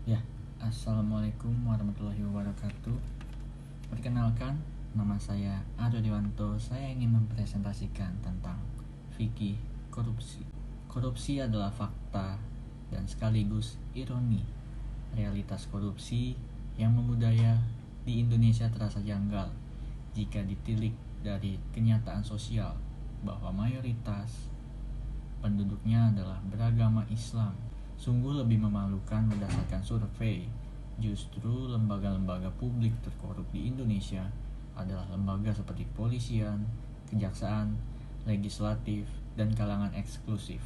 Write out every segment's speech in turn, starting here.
Ya, Assalamualaikum warahmatullahi wabarakatuh. Perkenalkan, nama saya Aryo Dewanto. Saya ingin mempresentasikan tentang fikih korupsi. Korupsi adalah fakta dan sekaligus ironi realitas korupsi yang membudaya di Indonesia terasa janggal jika ditilik dari kenyataan sosial bahwa mayoritas penduduknya adalah beragama Islam. Sungguh lebih memalukan berdasarkan survei. Justru lembaga-lembaga publik terkorup di Indonesia adalah lembaga seperti kepolisian, kejaksaan, legislatif, dan kalangan eksklusif.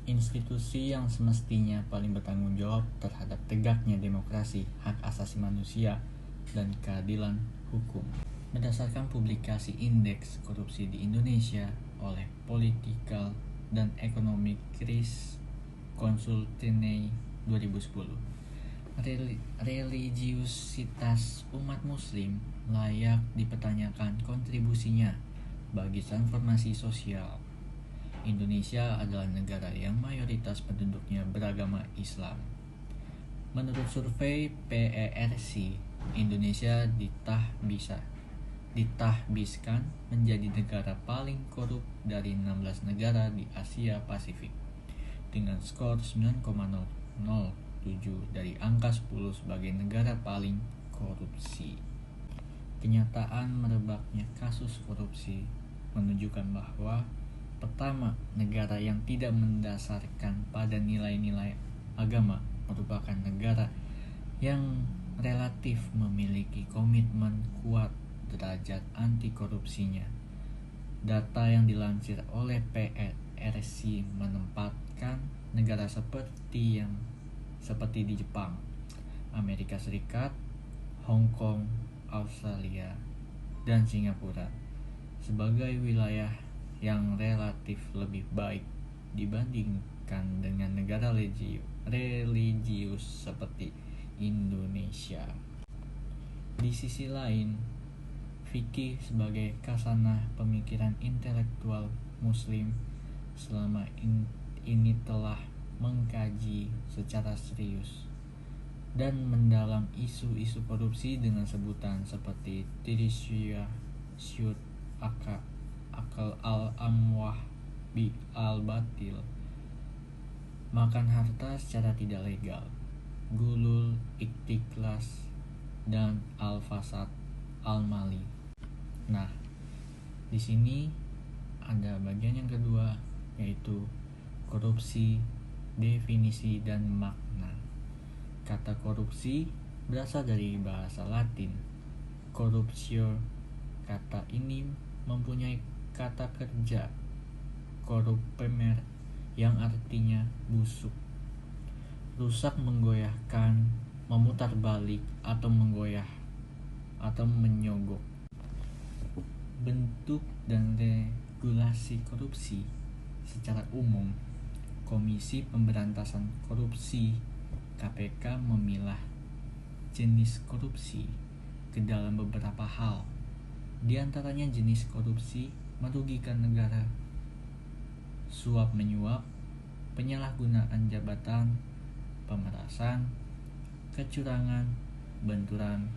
Institusi yang semestinya paling bertanggung jawab terhadap tegaknya demokrasi, hak asasi manusia, dan keadilan hukum. Berdasarkan publikasi Indeks Korupsi di Indonesia oleh Political dan Economic Risk Consultancy 2010, religiusitas umat muslim layak dipertanyakan kontribusinya bagi transformasi sosial. Indonesia adalah negara yang mayoritas penduduknya beragama Islam. Menurut survei PERC, Indonesia ditahbiskan menjadi negara paling korup dari 16 negara di Asia Pasifik dengan skor 9,007 dari angka 10 sebagai negara paling korupsi. Kenyataan merebaknya kasus korupsi menunjukkan bahwa pertama, negara yang tidak mendasarkan pada nilai-nilai agama merupakan negara yang relatif memiliki komitmen kuat derajat anti korupsinya. Data yang dilansir oleh PERC menempatkan negara seperti di Jepang, Amerika Serikat, Hong Kong, Australia, dan Singapura sebagai wilayah yang relatif lebih baik dibandingkan dengan negara religius seperti Indonesia. Di sisi lain, fikih sebagai kasanah pemikiran intelektual muslim selama ini telah mengkaji secara serius dan mendalam isu-isu korupsi dengan sebutan seperti tirisya syud akal al-amwah bi al-batil, makan harta secara tidak legal, gulul iktiklas, dan al-fasad al-mali. Nah, di sini ada bagian yang kedua, yaitu korupsi, definisi dan makna. Kata korupsi berasal dari bahasa Latin corruptio. Kata ini mempunyai kata kerja corrupere yang artinya busuk, rusak, menggoyahkan, memutar balik, atau menggoyah atau menyogok. Bentuk dan regulasi korupsi secara umum, Komisi Pemberantasan Korupsi (KPK) memilah jenis korupsi ke dalam beberapa hal. Di antaranya jenis korupsi merugikan negara, suap menyuap, penyalahgunaan jabatan, pemerasan, kecurangan, benturan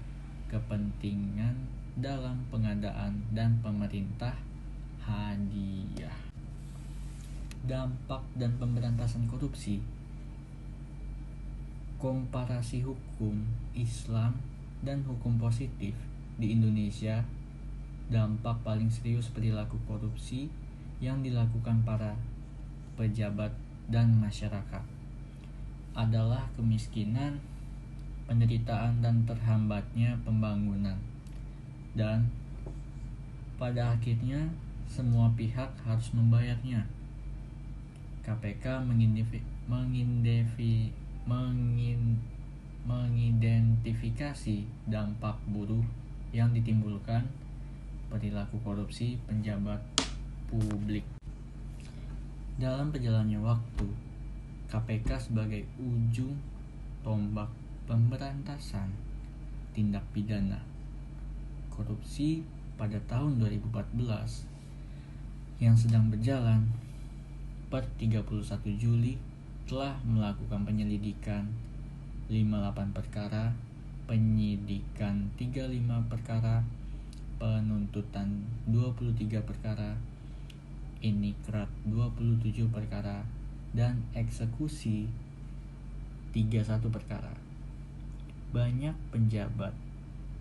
kepentingan dalam pengadaan, dan pemerintah hadiah. Dampak dan pemberantasan korupsi. Komparasi hukum Islam dan hukum positif di Indonesia. Dampak paling serius perilaku korupsi yang dilakukan para pejabat dan masyarakat adalah kemiskinan, penderitaan, dan terhambatnya pembangunan. Dan pada akhirnya semua pihak harus membayarnya. KPK mengidentifikasi dampak buruk yang ditimbulkan perilaku korupsi pejabat publik. Dalam perjalannya waktu, KPK sebagai ujung tombak pemberantasan tindak pidana korupsi pada tahun 2014 yang sedang berjalan per 31 Juli telah melakukan penyelidikan 58 perkara, penyidikan 35 perkara, penuntutan 23 perkara, inikrat 27 perkara, dan eksekusi 31 perkara. Banyak penjabat,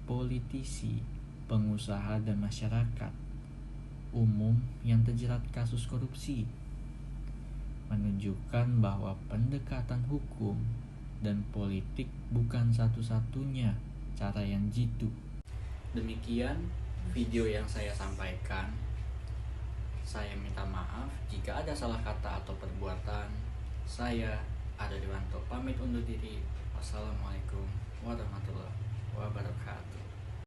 politisi, pengusaha, dan masyarakat umum yang terjerat kasus korupsi, menunjukkan bahwa pendekatan hukum dan politik bukan satu-satunya cara yang jitu. Demikian video yang saya sampaikan. Saya minta maaf jika ada salah kata atau perbuatan. Saya Ada Dewanto pamit undur diri. Wassalamualaikum warahmatullahi wabarakatuh.